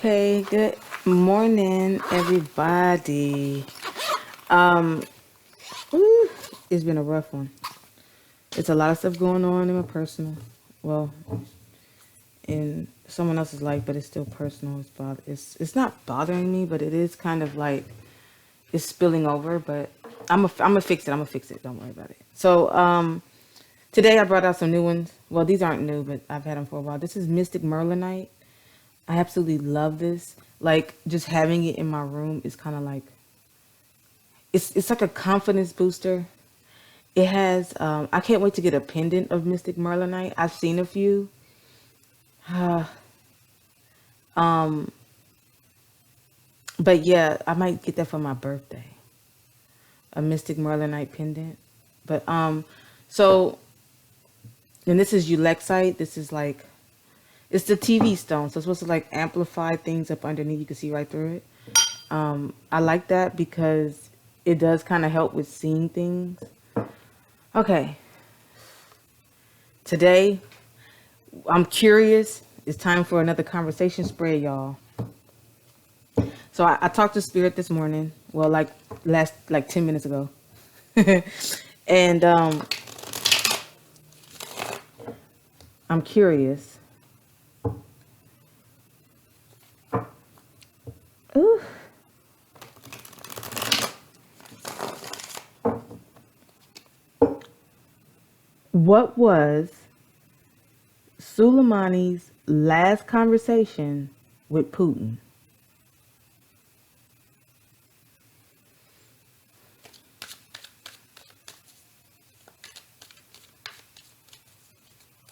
Okay, good morning, everybody. Um, Ooh, it's been a rough one. It's a lot of stuff going on in my personal, well, in someone else's life, but it's still personal. It's not bothering me, but it is kind of like it's spilling over. But I'm gonna fix it. I'm gonna fix it. Don't worry about it. So today I brought out some new ones. Well, these aren't new, but I've had them for a while. This is Mystic Merlinite. I absolutely love this. Like just having it in my room is kind of like it's like a confidence booster. It has I can't wait to get a pendant of Mystic Merlinite. I've seen a few. Um but yeah, I might get that for my birthday. A Mystic Merlinite pendant. But so and this is Ulexite. This is like it's the TV stone. So it's supposed to like amplify things up underneath. You can see right through it. I like that because it does kind of help with seeing things. Okay, today I'm curious. It's time for another conversation spread, y'all. So I talked to Spirit this morning. Well, like 10 minutes ago, and I'm curious. Ooh. What was Soleimani's last conversation with Putin?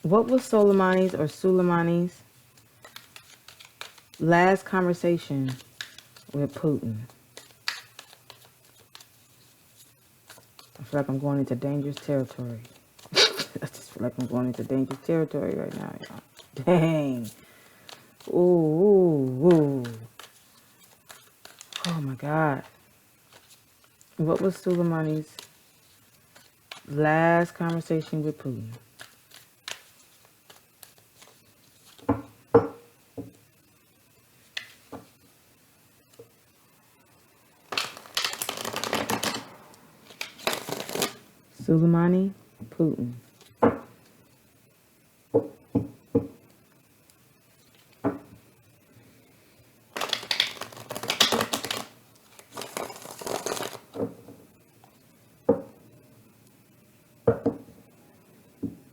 What was Soleimani's last conversation with Putin? I feel like I'm going into dangerous territory. I just feel like I'm going into dangerous territory right now, y'all. Dang. Ooh, ooh, ooh. Oh my God. What was Soleimani's last conversation with Putin? Soleimani, Putin.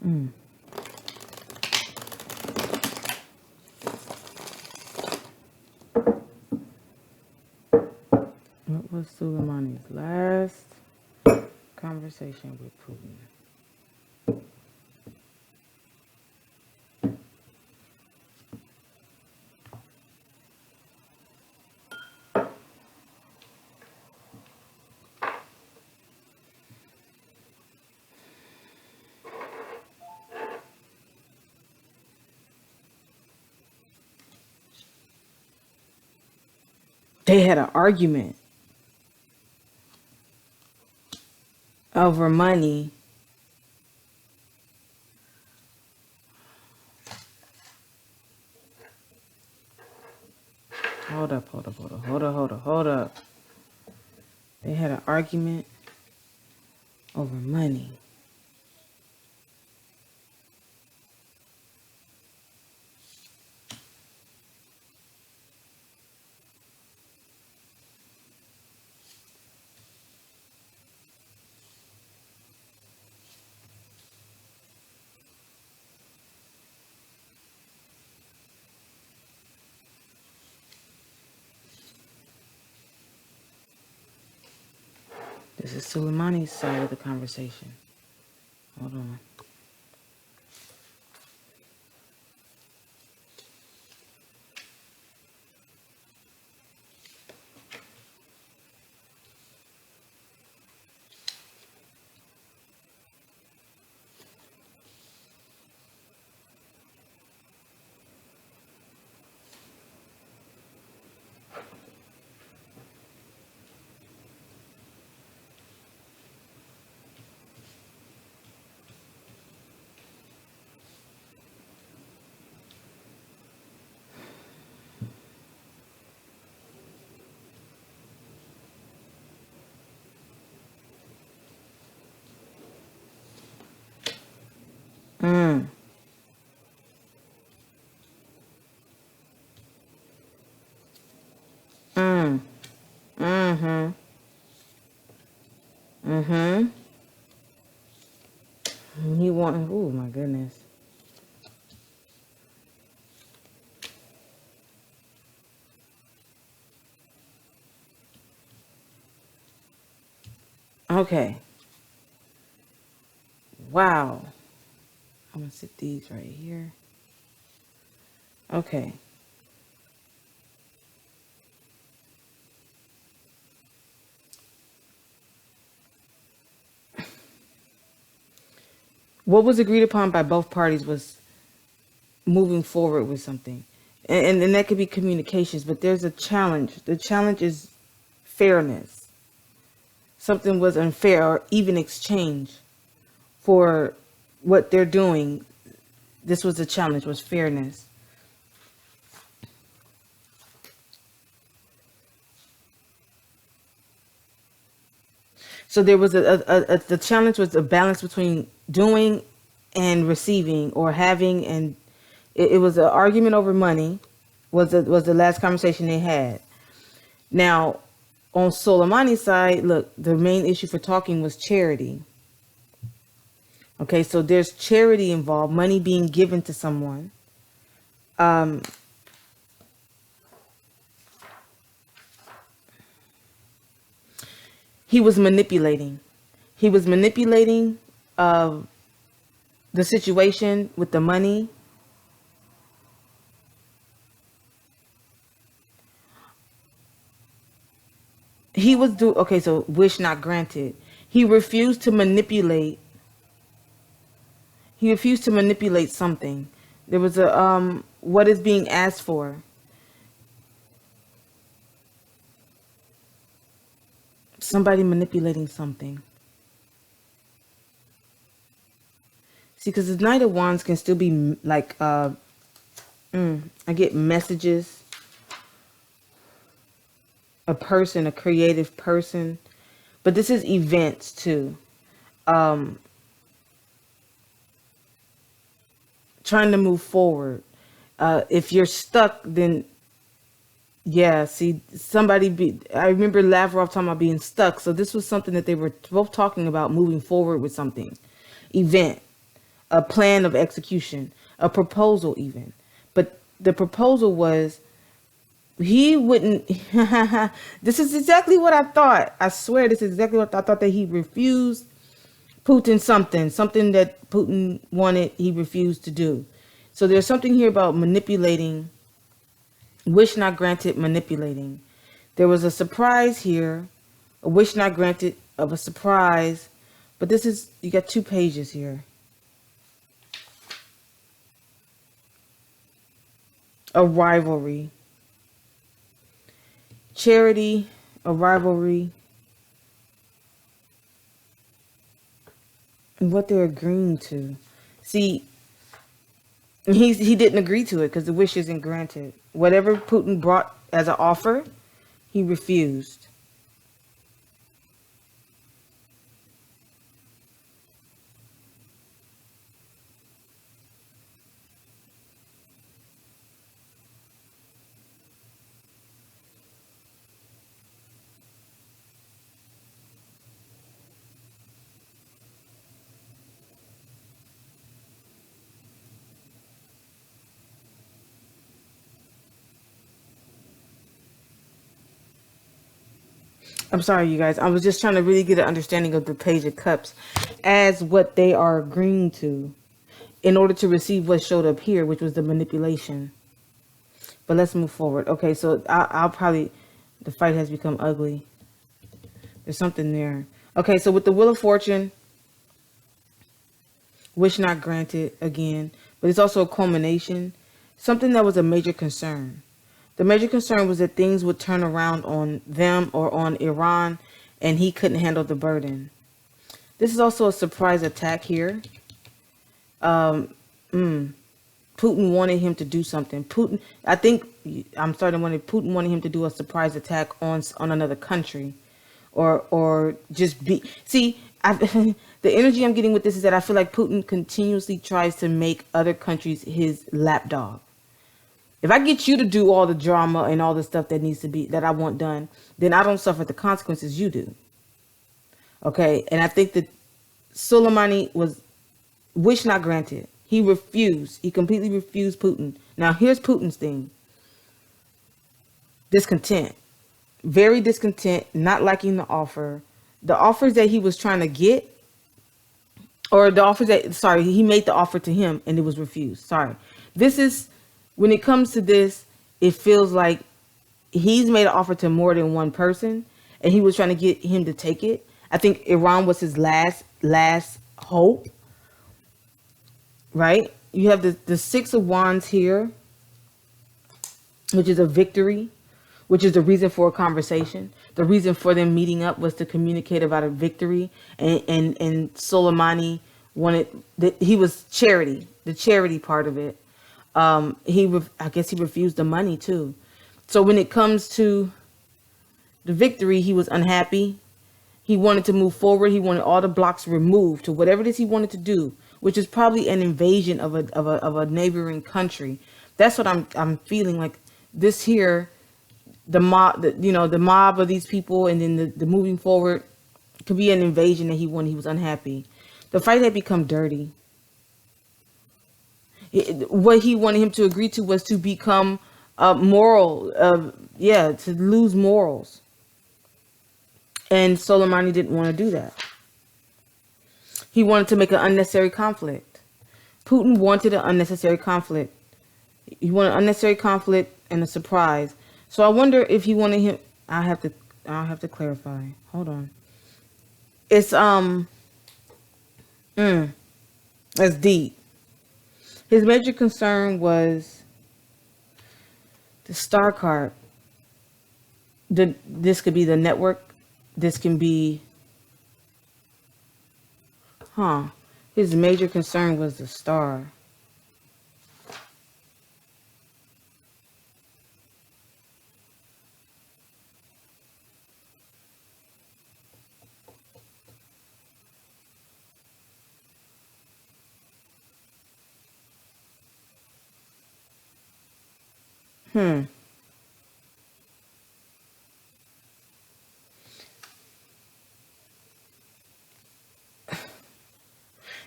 Mm. What was Soleimani's last conversation with Putin? They had an argument over money. Hold up. They had an argument over money. This is Soleimani's side of the conversation. Hold on. Mm. Mm. Mm-hmm. Mm-hmm. He want. Oh my goodness. Okay. Wow. I'm gonna sit these right here. Okay. What was agreed upon by both parties was moving forward with something. And that could be communications, but there's a challenge. The challenge is fairness. Something was unfair or even exchange for what they're doing. This was a challenge, was fairness. So there was the challenge was a balance between doing and receiving, or having, and it was an argument over money. Was the last conversation they had. Now, on Soleimani's side, look, the main issue for talking was charity. Okay, so there's charity involved, money being given to someone. Um, he was manipulating. He was manipulating uh, the situation with the money. He was do okay. So wish not granted. He refused to manipulate. He refused to manipulate something. There was a what is being asked for. Somebody manipulating something. See, because the Knight of Wands can still be like I get messages, a person, a creative person, but this is events too. Um, Trying to move forward. If you're stuck, then yeah. See, somebody be. I remember Lavrov talking about being stuck. So this was something that they were both talking about, moving forward with something, event, a plan of execution, a proposal, even. But the proposal was he wouldn't. This is exactly what I thought. I swear, this is exactly what I thought, that he refused Putin something that Putin wanted, he refused to do. So there's something here about manipulating, wish not granted, manipulating. There was a surprise here, a wish not granted of a surprise, but this is, you got two pages here. A rivalry, charity, a rivalry, and what they're agreeing to. See, he didn't agree to it because the wish isn't granted. Whatever Putin brought as an offer, he refused. I'm sorry, you guys. I was just trying to really get an understanding of the Page of Cups as what they are agreeing to in order to receive what showed up here, which was the manipulation. But let's move forward. Okay, so I'll probably, the fight has become ugly. There's something there. Okay, so with the Wheel of Fortune, wish not granted again, but it's also a culmination, something that was a major concern. The major concern was that things would turn around on them or on Iran, and he couldn't handle the burden. This is also a surprise attack here. Um, mm, Putin wanted him to do something. Putin, I think, I'm starting to wonder, Putin wanted him to do a surprise attack on another country, or just be. See, I, the energy I'm getting with this is that I feel like Putin continuously tries to make other countries his lapdog. If I get you to do all the drama and all the stuff that needs to be that I want done, then I don't suffer the consequences you do. Okay, and I think that Soleimani was wish not granted. He refused. He completely refused Putin. Now here's Putin's thing: discontent, very discontent, not liking the offer. The offers that he was trying to get, or the offers that, sorry, he made the offer to him and it was refused. Sorry. This is, when it comes to this, it feels like he's made an offer to more than one person and he was trying to get him to take it. I think Iran was his last hope, right? You have the Six of Wands here, which is a victory, which is the reason for a conversation. The reason for them meeting up was to communicate about a victory, and Soleimani wanted that he was charity, the charity part of it. I guess he refused the money too. So when it comes to the victory, he was unhappy. He wanted to move forward. He wanted all the blocks removed to whatever it is he wanted to do, which is probably an invasion of a neighboring country. That's what I'm feeling like. This here, the mob, the mob of these people, and then the moving forward could be an invasion that he wanted. He was unhappy. The fight had become dirty. What he wanted him to agree to was to become moral, to lose morals. And Soleimani didn't want to do that. He wanted to make an unnecessary conflict. Putin wanted an unnecessary conflict. He wanted unnecessary conflict and a surprise. So I wonder if he wanted him. I'll have to clarify. Hold on. It's that's deep. His major concern was the star card. This could be the network. This can be, his major concern was the star.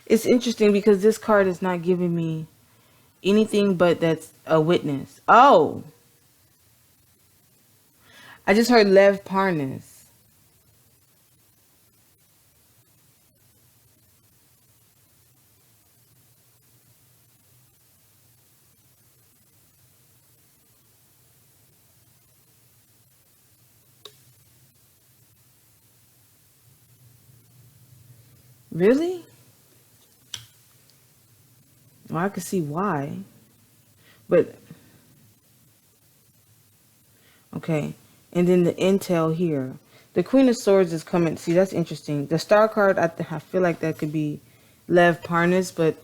It's interesting because this card is not giving me anything but that's a witness. Oh, I just heard Lev Parnas. Really? Well, I can see why. But, okay. And then the intel here. The Queen of Swords is coming. See, that's interesting. The star card, I feel like that could be Lev Parnas, but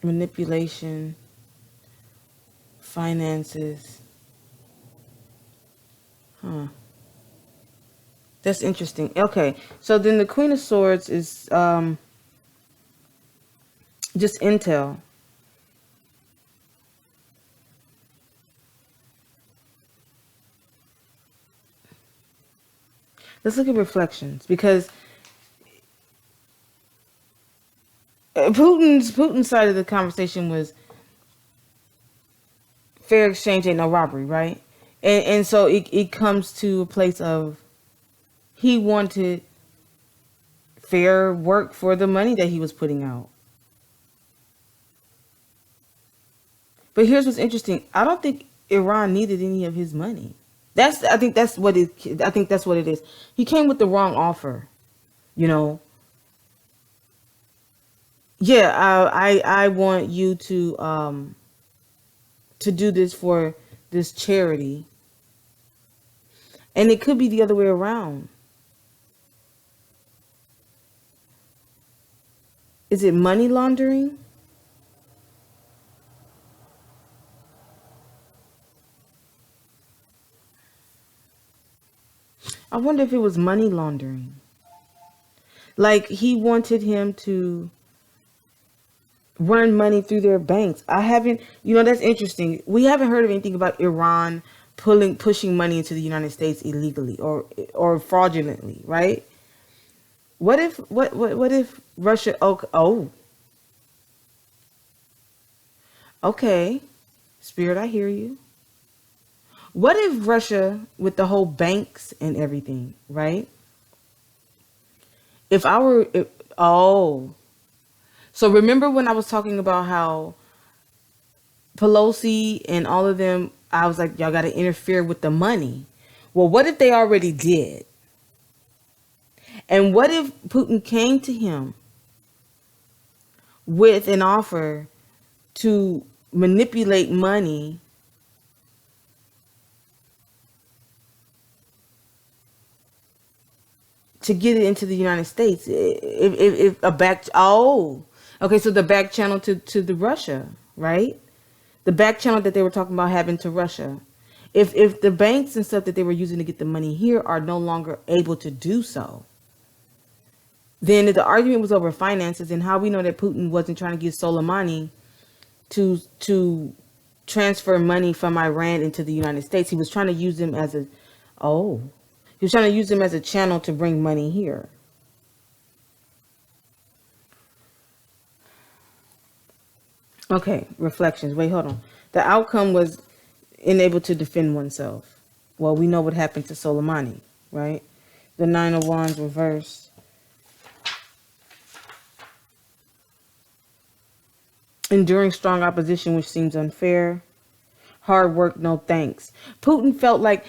manipulation, finances. That's interesting. Okay, so then the Queen of Swords is just intel. Let's look at reflections, because Putin's side of the conversation was fair exchange ain't no robbery, right? And so it comes to a place of he wanted fair work for the money that he was putting out. But here's what's interesting. I don't think Iran needed any of his money. I think that's what it is. He came with the wrong offer, you know. Yeah, I want you to do this for this charity. And it could be the other way around. Is it money laundering? I wonder if it was money laundering. Like he wanted him to run money through their banks. I haven't, that's interesting. We haven't heard of anything about Iran pushing money into the United States illegally or fraudulently, right? What if Russia? Oh, okay, Spirit, I hear you. What if Russia, with the whole banks and everything, right? If I were, if, oh, so remember when I was talking about how Pelosi and all of them, I was like, y'all got to interfere with the money. Well, what if they already did? And what if Putin came to him with an offer to manipulate money to get it into the United States? If a back, okay, so the back channel to the Russia, right? The back channel that they were talking about having to Russia. If the banks and stuff that they were using to get the money here are no longer able to do so, then the argument was over finances, and how we know that Putin wasn't trying to get Soleimani to transfer money from Iran into the United States. He was trying to use them as a oh, he was trying to use them as a channel to bring money here. Okay, reflections. Wait, hold on. The outcome was unable to defend oneself. Well, we know what happened to Soleimani, right? The Nine of Wands reversed. Enduring strong opposition, which seems unfair. Hard work, no thanks. Putin felt like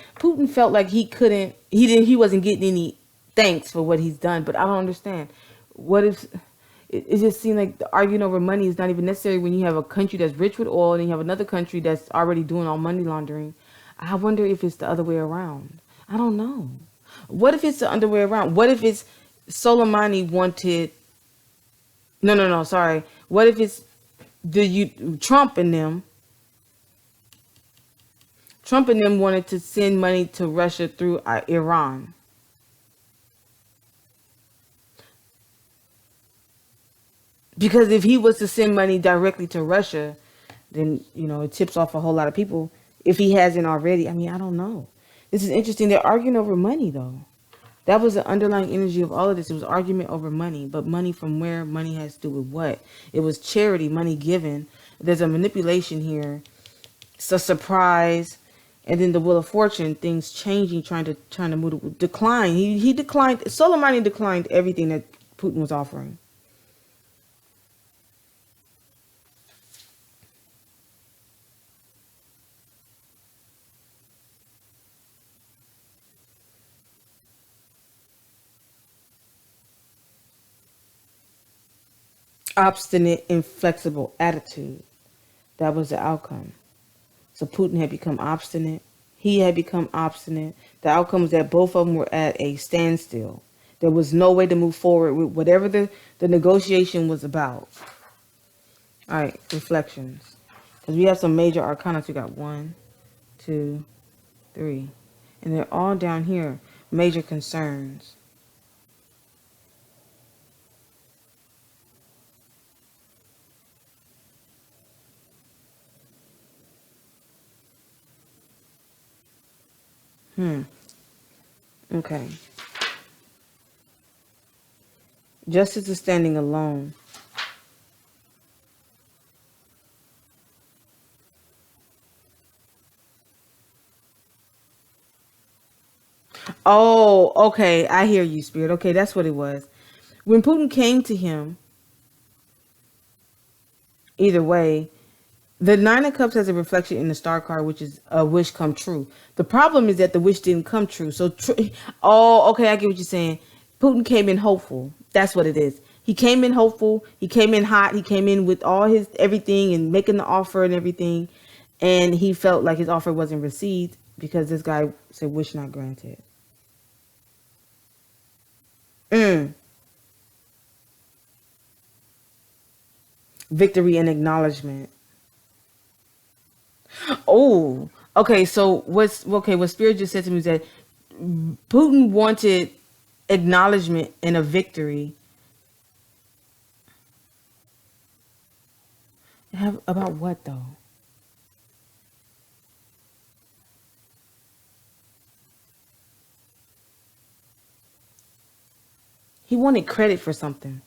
he wasn't getting any thanks for what he's done. But I don't understand. What if it just seemed like the arguing over money is not even necessary when you have a country that's rich with oil and you have another country that's already doing all money laundering? I wonder if it's the other way around. I don't know. What if it's the other way around? What if it's Soleimani wanted? No. Sorry. What if it's Trump and them? Trump and them wanted to send money to Russia through Iran. Because if he was to send money directly to Russia, then, it tips off a whole lot of people. If he hasn't already, I don't know. This is interesting. They're arguing over money, though. That was the underlying energy of all of this. It was argument over money. But money from where? Money has to do with what? It was charity, money given. There's a manipulation here. It's a surprise. And then the Wheel of Fortune, things changing, trying to move, decline. He declined. Soleimani declined everything that Putin was offering. Obstinate, inflexible attitude. That was the outcome. So Putin had become obstinate. He had become obstinate. The outcome was that both of them were at a standstill. There was no way to move forward with whatever the negotiation was about. All right, reflections. Because we have some major arcana. So we got 1, 2, 3. And they're all down here. Major concerns. Okay. Justice is standing alone. Oh, okay. I hear you, Spirit. Okay, that's what it was. When Putin came to him, either way, the Nine of Cups has a reflection in the Star card, which is a wish come true. The problem is that the wish didn't come true. So, oh, okay, I get what you're saying. Putin came in hopeful. That's what it is. He came in hopeful. He came in hot. He came in with all his everything and making the offer and everything. And he felt like his offer wasn't received because this guy said wish not granted. Victory and acknowledgement. Oh, okay. So what Spirit just said to me is that Putin wanted acknowledgement and a victory. About what though? He wanted credit for something.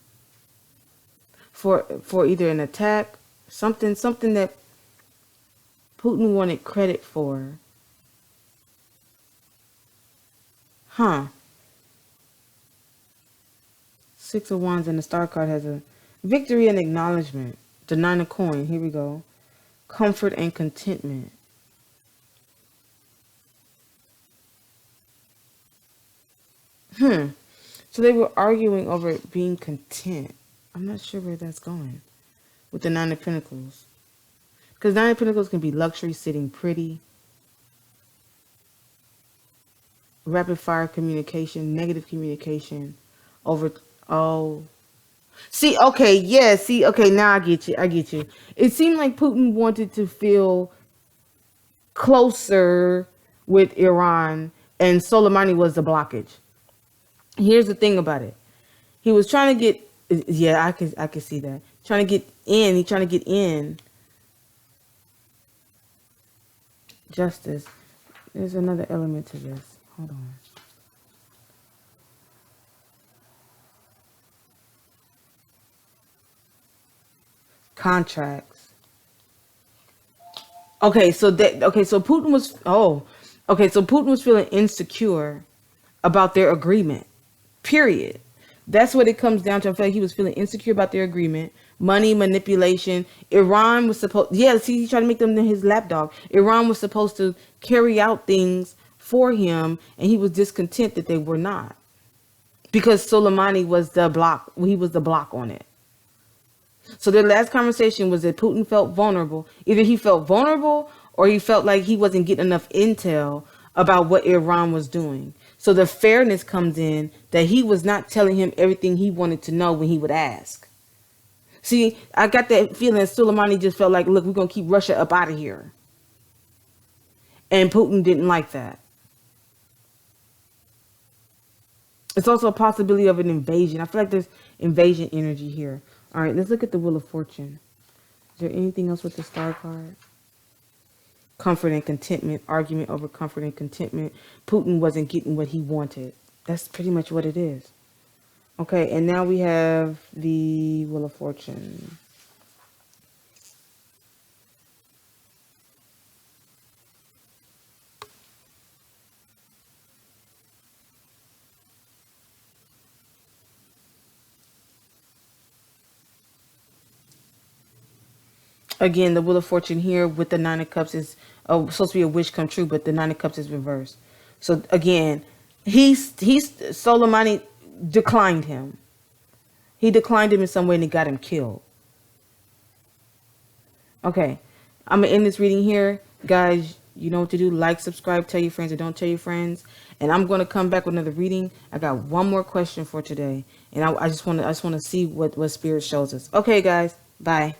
For either an attack, something that Putin wanted credit for. Huh. Six of Wands and the Star card has a victory and acknowledgement. The Nine of Coins. Here we go. Comfort and contentment. So they were arguing over being content. I'm not sure where that's going with the Nine of Pentacles. Because Nine of Pentacles can be luxury, sitting pretty, rapid fire communication, negative communication, over, oh. See, okay, yeah, see, okay, now I get you. It seemed like Putin wanted to feel closer with Iran, and Soleimani was the blockage. Here's the thing about it. He was trying to get, yeah, I could see that. Trying to get in, he's trying to get in. Justice. There's another element to this. Hold on. Contracts. Okay, so Putin was so Putin was feeling insecure about their agreement. Period. That's what it comes down to. I feel like he was feeling insecure about their agreement. Money manipulation. Iran was supposed, he tried to make them his lapdog. Iran was supposed to carry out things for him, and he was discontent that they were not. Because Soleimani was the block. He was the block on it. So their last conversation was that Putin felt vulnerable. Either he felt vulnerable or he felt like he wasn't getting enough intel about what Iran was doing. So the fairness comes in that he was not telling him everything he wanted to know when he would ask. See, I got that feeling that Soleimani just felt like, look, we're going to keep Russia up out of here. And Putin didn't like that. It's also a possibility of an invasion. I feel like there's invasion energy here. All right, let's look at the Wheel of Fortune. Is there anything else with the Star card? Comfort and contentment. Argument over comfort and contentment. Putin wasn't getting what he wanted. That's pretty much what it is. Okay, and now we have the Wheel of Fortune. Again, the Wheel of Fortune here with the Nine of Cups is supposed to be a wish come true, but the Nine of Cups is reversed. So again, Soleimani declined him. He declined him in some way and it got him killed. Okay, I'm going to end this reading here. Guys, you know what to do. Like, subscribe, tell your friends, or don't tell your friends. And I'm going to come back with another reading. I got one more question for today. And I just want to see what Spirit shows us. Okay, guys. Bye.